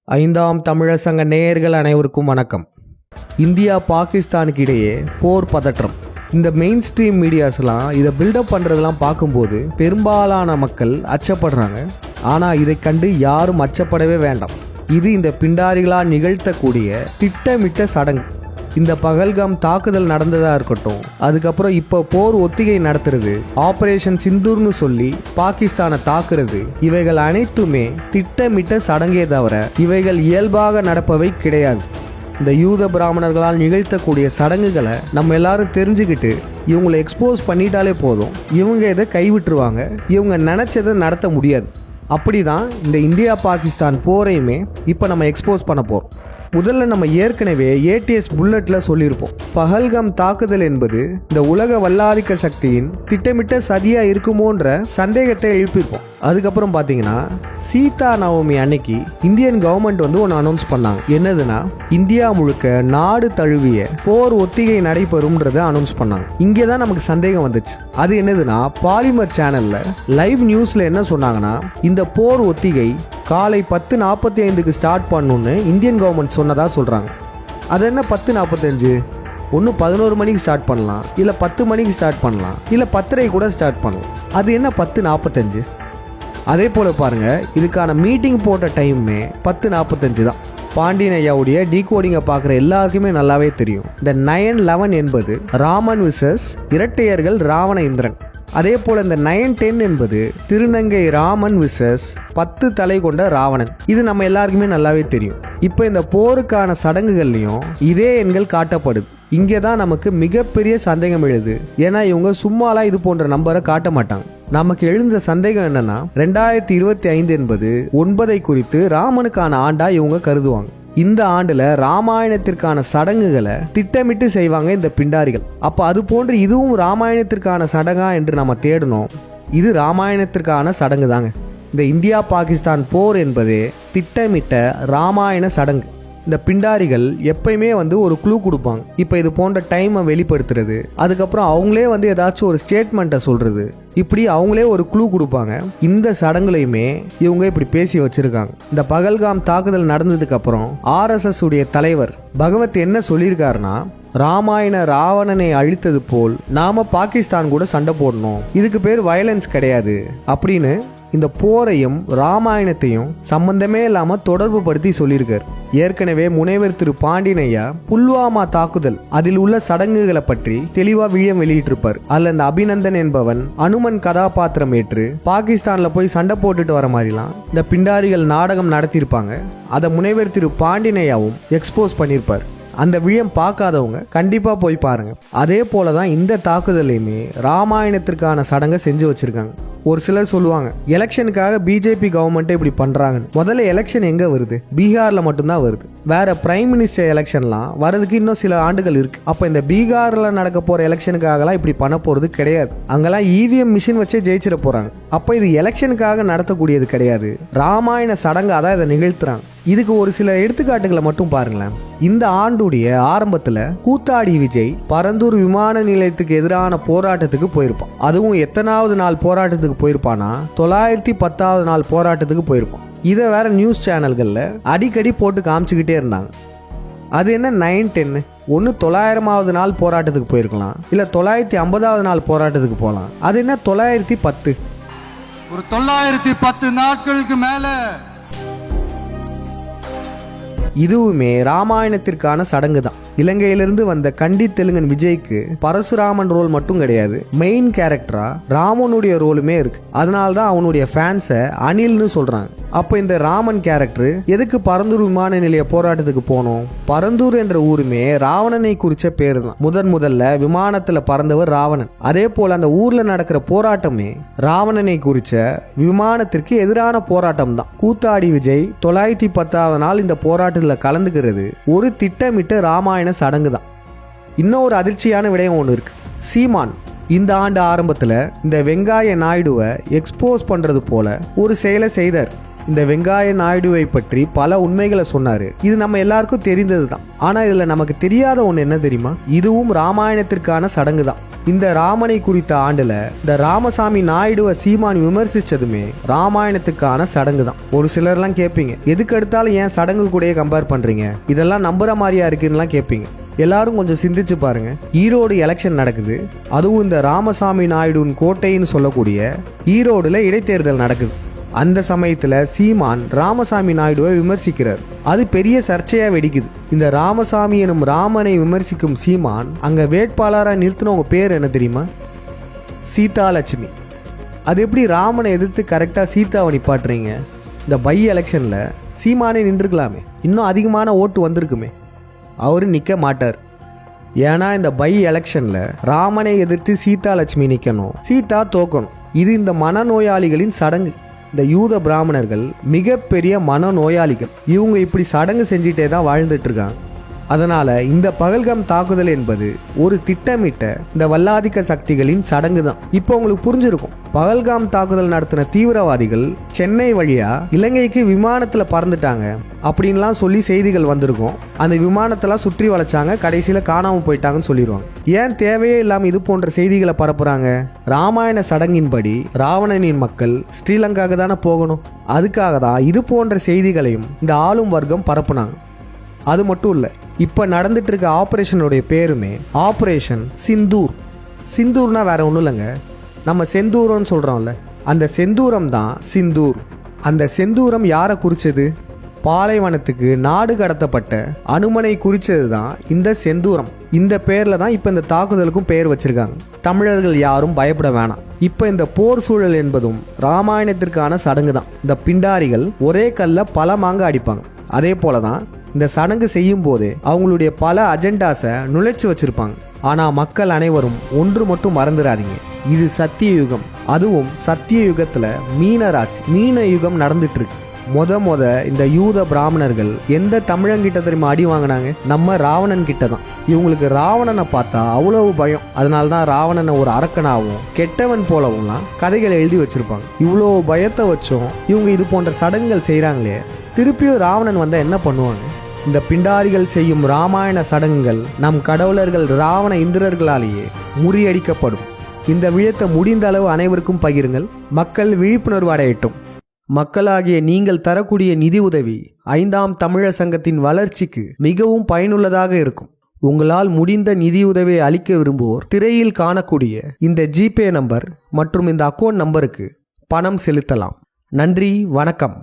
ஐந்தாம் தமிழர் சங்க நேயர்கள் அனைவருக்கும் வணக்கம். இந்தியா பாகிஸ்தானுக்கு இடையே போர் பதற்றம். இந்த மெயின் ஸ்ட்ரீம் மீடியாஸ்லாம் இதை பில்டப் பண்ணுறதெல்லாம் பார்க்கும்போது பெரும்பாலான மக்கள் அச்சப்படுறாங்க. ஆனால் இதை கண்டு யாரும் அச்சப்படவே வேண்டாம். இது இந்த பிண்டாரிகளால் நிகழ்த்தக்கூடிய திட்டமிட்ட சடங்கு. இந்த பகல்காம் தாக்குதல் நடந்ததா இருக்கட்டும், அதுக்கப்புறம் இப்போ போர் ஒத்திகை நடத்துறது, ஆபரேஷன் சிந்தூர்னு சொல்லி பாகிஸ்தானை தாக்குறது, இவைகள் அனைத்துமே திட்டமிட்ட சடங்கே தவிர இவைகள் இயல்பாக நடப்பவை கிடையாது. இந்த யூத பிராமணர்களால் நிகழ்த்தக்கூடிய சடங்குகளை நம்ம எல்லாரும் தெரிஞ்சுக்கிட்டு இவங்களை எக்ஸ்போஸ் பண்ணிட்டாலே போதும், இவங்க இதை கைவிட்டுருவாங்க. இவங்க நினைச்சதை நடத்த முடியாது. அப்படிதான் இந்த இந்தியா பாகிஸ்தான் போரையுமே இப்போ நம்ம எக்ஸ்போஸ் பண்ண போறோம். முதல்ல நம்ம ஏற்கனவே ஏடிஎஸ் புல்லட்ல சொல்லியிருப்போம், பகல்காம் தாக்குதல் என்பது இந்த உலக வல்லாதிக்க சக்தியின் திட்டமிட்ட சதியா இருக்குமோன்ற சந்தேகத்தை எழுப்பியிருப்போம். அதுக்கப்புறம் பார்த்தீங்கன்னா சீதா நவமி அன்னைக்கு இந்தியன் கவர்மெண்ட் ஒன்று அனௌன்ஸ் பண்ணாங்க. என்னதுன்னா, இந்தியா முழுக்க நாடு தழுவிய போர் ஒத்திகை நடைபெறும்ன்றதை அனௌன்ஸ் பண்ணாங்க. இங்கே தான் நமக்கு சந்தேகம் வந்துச்சு. அது என்னதுன்னா, பாலிமர் சேனல்ல லைவ் நியூஸ்ல என்ன சொன்னாங்கன்னா, இந்த போர் ஒத்திகை காலை 10:45க்கு ஸ்டார்ட் பண்ணணும்னு இந்தியன் கவர்மெண்ட் சொன்னதா சொல்றாங்க. அது என்ன 10:45? ஒன்று 11 மணிக்கு ஸ்டார்ட் பண்ணலாம், இல்லை 10 மணிக்கு ஸ்டார்ட் பண்ணலாம், இல்லை 10:30 கூட ஸ்டார்ட் பண்ணலாம். அது என்ன 10:45? அதே போல் பாருங்க, இதுக்கான மீட்டிங் போட்ட டைமே 10:45 தான். பாண்டியன் ஐயாவுடைய டீகோடிங்கை பார்க்குற எல்லாருக்குமே நல்லாவே தெரியும். இந்த 9/11 என்பது ராமன் விசஸ் இரட்டையர்கள் ராவண இந்திரன். அதே போல் இந்த 9/10 என்பது திருநங்கை ராமன் விசஸ் 10 தலை கொண்ட ராவணன். இது நம்ம எல்லாருக்குமே நல்லாவே தெரியும். இப்போ இந்த போருக்கான சடங்குகள்லையும் இதே எண்கள் காட்டப்படுது. இங்கே தான் நமக்கு மிகப்பெரிய சந்தேகம் எழுது. ஏன்னா இவங்க சும்மாலாம் இது போன்ற நம்பரை காட்ட மாட்டாங்க. நமக்கு எழுந்த சந்தேகம் என்னன்னா, 2025 என்பது 9 குறித்து ராமனுக்கான ஆண்டா இவங்க கருதுவாங்க. இந்த ஆண்டுல ராமாயணத்திற்கான சடங்குகளை திட்டமிட்டு செய்வாங்க இந்த பிண்டாரிகள். அப்ப அது போன்று இதுவும் ராமாயணத்திற்கான சடங்கா என்று நம்ம தேடணும். இது ராமாயணத்திற்கான சடங்கு தாங்க. இந்த இந்தியா பாகிஸ்தான் போர் என்பதே திட்டமிட்ட ராமாயண சடங்கு. இந்த பிண்டாரிகள் எப்பயுமே ஒரு க்ளூ கொடுப்பாங்க. இப்போ இது போன்ற டைமை வெளிப்படுத்துறது, அதுக்கப்புறம் அவங்களே ஏதாச்சும் ஒரு ஸ்டேட்மெண்ட்டை சொல்றது, இப்படி அவங்களே ஒரு க்ளூ கொடுப்பாங்க. இந்த சடங்குலையுமே இவங்க இப்படி பேசி வச்சிருக்காங்க. இந்த பகல்காம் தாக்குதல் நடந்ததுக்கு அப்புறம் RSS உடைய தலைவர் பகவத் என்ன சொல்லியிருக்காருன்னா, ராமாயண ராவணனை அழித்தது போல் நாம பாகிஸ்தான் கூட சண்டை போடணும், இதுக்கு பேர் வயலன்ஸ் கிடையாது அப்படின்னு இந்த போரையும் ராமாயணத்தையும் சம்பந்தமே இல்லாம தொடர்பு படுத்தி சொல்லியிருக்கார். ஏற்கனவே முனைவர் திரு பாண்டியனையா புல்வாமா தாக்குதல் அதில் உள்ள சடங்குகளை பற்றி தெளிவா விழியம் வெளியிட்டிருப்பார். அதுல இந்த அபிநந்தன் என்பவன் அனுமன் கதாபாத்திரம் ஏற்று பாகிஸ்தான்ல போய் சண்டை போட்டுட்டு வர மாதிரிலாம் இந்த பிண்டாரிகள் நாடகம் நடத்தியிருப்பாங்க. அதை முனைவர் திரு பாண்டியனையாவும் எக்ஸ்போஸ் பண்ணியிருப்பார். அந்த விழியம் பார்க்காதவங்க கண்டிப்பா போய் பாருங்க. அதே போலதான் இந்த தாக்குதலையுமே ராமாயணத்திற்கான சடங்கை செஞ்சு வச்சிருக்காங்க. ஒரு சிலர் சொல்லுவாங்க, எலெக்ஷனுக்காக பிஜேபி கவர்மெண்ட் இப்படி பண்றாங்கன்னு. முதல்ல எலெக்ஷன் எங்க வருது? பீகார்ல மட்டும்தான் வருது. வேற பிரைம் மினிஸ்டர் எலெக்ஷன்லாம் வரதுக்கு இன்னும் சில ஆண்டுகள் இருக்கு. அப்ப இந்த பீகார்ல நடக்க போற எலெக்ஷனுக்காகலாம் இப்படி பண்ண போறது கிடையாது. அங்கெல்லாம் EVM மிஷின் வச்சே ஜெயிச்சிட போறாங்க. அப்ப இது எலெக்ஷனுக்காக நடத்தக்கூடியது கிடையாது. ராமாயண சடங்கு அதான் இதை நிகழ்த்துறாங்க. இதுக்கு ஒரு சில எடுத்துக்காட்டுகளை மட்டும் பாருங்களேன். இந்த ஆண்டுடைய ஆரம்பத்துல கூத்தாடி விஜய் பரந்தூர் விமான நிலையத்துக்கு எதிரான போராட்டத்துக்கு போயிருப்பான். அதுவும் எத்தனாவது நாள் போராட்டத்துக்கு போயிருப்பானா, 910வது நாள் போராட்டத்துக்கு போயிருப்பான். இதை வேற நியூஸ் சேனல்கள்ல அடிக்கடி போட்டு காமிச்சுக்கிட்டே இருந்தாங்க. அது என்ன 9/10? ஒன்று 900வது நாள் போராட்டத்துக்கு போயிருக்கலாம், இல்ல 950வது நாள் போராட்டத்துக்கு போகலாம். அது என்ன 910? ஒரு 910 நாட்களுக்கு மேல. இதுவுமே ராமாயணத்திற்கான சடங்கு தான். இலங்கையிலிருந்து வந்த கண்டி தெலுங்கன் விஜய்க்கு பரசுராமன் ரோல் மட்டும் கிடையாது, மெயின் கேரக்டரா ராமனுடைய ரோலுமே இருக்கு. அதனால்தான் அவனுடைய ஃபேன்ஸை அனில்னு சொல்றாங்க. அப்ப இந்த ராமன் கேரக்டர் எதுக்கு பரந்தூர் விமான நிலைய போராட்டத்துக்கு போனோம்? பரந்தூர் என்ற ஊருமே ராவணனை குறிச்ச பேரு தான். முதல்ல விமானத்துல பறந்தவர் ராவணன். அதே போல அந்த ஊர்ல நடக்கிற போராட்டமே ராவணனை குறிச்ச விமானத்திற்கு எதிரான போராட்டம் தான். கூத்தாடி விஜய் 910வது நாள் இந்த போராட்டத்தில் கலந்துக்கிறது ஒரு திட்டமிட்ட ராமாயண சடங்கு தான். இன்னொரு அதிர்ச்சியான விடயம் ஒன்று இருக்கு. சீமான் இந்த ஆண்டு ஆரம்பத்தில் இந்த வெங்காய நாயுடுவை எக்ஸ்போஸ் பண்றது போல ஒரு செயலை செய்தார். இந்த வெங்காய நாயுடுவை பற்றி பல உண்மைகளை சொன்னாரு. இது நம்ம எல்லாருக்கும் தெரிந்தது தான். ஆனா இதுல நமக்கு தெரியாத ஒன்று என்ன தெரியுமா? இதுவும் ராமாயணத்திற்கான சடங்கு தான். இந்த ராமனை குறித்த ஆண்டுல இந்த ராமசாமி நாயுடுவை சீமான் விமர்சிச்சதுமே ராமாயணத்துக்கான சடங்கு தான். ஒரு சிலர்லாம் கேட்பீங்க, எதுக்கு எடுத்தாலும் ஏன் சடங்கு கூடயே கம்பேர் பண்றீங்க, இதெல்லாம் நம்புற மாதிரியா இருக்குன்னுலாம் கேட்பீங்க. எல்லாரும் கொஞ்சம் சிந்திச்சு பாருங்க. ஈரோடு எலெக்ஷன் நடக்குது. அதுவும் இந்த ராமசாமி நாயுடுவின் கோட்டைன்னு சொல்லக்கூடிய ஈரோடுல இடைத்தேர்தல் நடக்குது. அந்த சமயத்துல சீமான் ராமசாமி நாயுடுவை விமர்சிக்கிறார். அது பெரிய சர்ச்சையா வெடிக்குது. இந்த ராமசாமி எனும் ராமனை விமர்சிக்கும் சீமான் அங்க வேட்பாளராக நிறுத்தினவங்க பேர் என்ன தெரியுமா? சீதாலட்சுமி. அது எப்படி ராமனை எதிர்த்து கரெக்டா சீதாவை நிப்பாட்டுறீங்க? இந்த பை எலெக்ஷன்ல சீமானே நின்றுக்கலாமே, இன்னும் அதிகமான ஓட்டு வந்திருக்குமே. அவரு நிக்க மாட்டார். ஏன்னா இந்த பை எலெக்ஷன்ல ராமனை எதிர்த்து சீதாலட்சுமி நிக்கணும், சீதா தோக்கணும். இது இந்த மனநோயாளிகளின் சடங்கு. இந்த யூத பிராமணர்கள் மிகப்பெரிய மனநோயாளிகள். இவங்க இப்படி சடங்கு செஞ்சுட்டே தான் வாழ்ந்துட்டு இருக்காங்க. அதனால இந்த பகல்காம் தாக்குதல் என்பது ஒரு திட்டமிட்ட இந்த வல்லாதிக்க சக்திகளின் சடங்கு தான். இப்போ உங்களுக்கு புரிஞ்சிருக்கும், பகல்காம் தாக்குதல் நடத்தின தீவிரவாதிகள் சென்னை வழியா இலங்கைக்கு விமானத்துல பறந்துட்டாங்க அப்படின்லாம் சொல்லி செய்திகள் வந்திருக்கும். அந்த விமானத்தெல்லாம் சுற்றி வளைச்சாங்க, கடைசியில காணாம போயிட்டாங்கன்னு சொல்லிடுவாங்க. ஏன் தேவையே இல்லாம இது போன்ற செய்திகளை பரப்புறாங்க? ராமாயண சடங்கின்படி ராவணனின் மக்கள் ஸ்ரீலங்காவுக்கு தானே போகணும். அதுக்காக தான் இது போன்ற செய்திகளையும் இந்த ஆளும் வர்க்கம் பரப்புனாங்க. அது மட்டும் இல்லை, இப்போ நடந்துட்டு இருக்க ஆப்ரேஷனுடைய பேருமே ஆப்ரேஷன் சிந்தூர். சிந்தூர்னா வேற ஒன்றும் இல்லைங்க, நம்ம செந்தூரம்னு சொல்கிறோம்ல, அந்த செந்தூரம் தான் சிந்தூர். அந்த செந்தூரம் யாரை குறிச்சது? பாலைவனத்துக்கு நாடு கடத்தப்பட்ட அனுமனை குறிச்சது தான் இந்த செந்தூரம். இந்த பேரில் தான் இப்போ இந்த தாக்குதலுக்கும் பெயர் வச்சிருக்காங்க. தமிழர்கள் யாரும் பயப்பட வேணாம். இப்போ இந்த போர் சூழல் என்பதும் ராமாயணத்திற்கான சடங்கு தான். இந்த பிண்டாரிகள் ஒரே கல்ல பல மாங்க அடிப்பாங்க. அதே போல தான் இந்த சடங்கு செய்யும் போதே அவங்களுடைய பல அஜெண்டாஸை நுழைச்சு வச்சிருப்பாங்க. ஆனா மக்கள் அனைவரும் ஒன்று மட்டும் மறந்துடாதீங்க, இது சத்திய யுகம். அதுவும் சத்திய யுகத்துல மீன ராசி, மீன யுகம் நடந்துட்டு இருக்கு. இந்த யூத பிராமணர்கள் எந்த தமிழங்கிட்ட தெரியுமா அடி வாங்கினாங்க? நம்ம ராவணன் கிட்ட தான். இவங்களுக்கு ராவணனை பார்த்தா அவ்வளவு பயம். அதனால்தான் ராவணனை ஒரு அரக்கனாகவும் கெட்டவன் போலவும்லாம் கதைகளை எழுதி வச்சிருப்பாங்க. இவ்வளோ பயத்தை வச்சும் இவங்க இது போன்ற சடங்குகள் செய்யறாங்களே, திருப்பியும் ராவணன் வந்தா என்ன பண்ணுவாங்க? இந்த பிண்டாரிகள் செய்யும் ராமாயண சடங்குகள் நம் கடவுளர்கள் ராவண இந்திரர்களாலேயே முறியடிக்கப்படும். இந்த விழத்தை முடிந்த அளவு அனைவருக்கும் பகிருங்கள். மக்கள் விழிப்புணர்வு அடையட்டும். மக்களாகிய நீங்கள் தரக்கூடிய நிதி உதவி 5ஆம் தமிழர் சங்கத்தின் வளர்ச்சிக்கு மிகவும் பயனுள்ளதாக இருக்கும். உங்களால் முடிந்த நிதியுதவியை அளிக்க விரும்புவோர் திரையில் காணக்கூடிய இந்த ஜிபே நம்பர் மற்றும் இந்த அக்கவுண்ட் நம்பருக்கு பணம் செலுத்தலாம். நன்றி, வணக்கம்.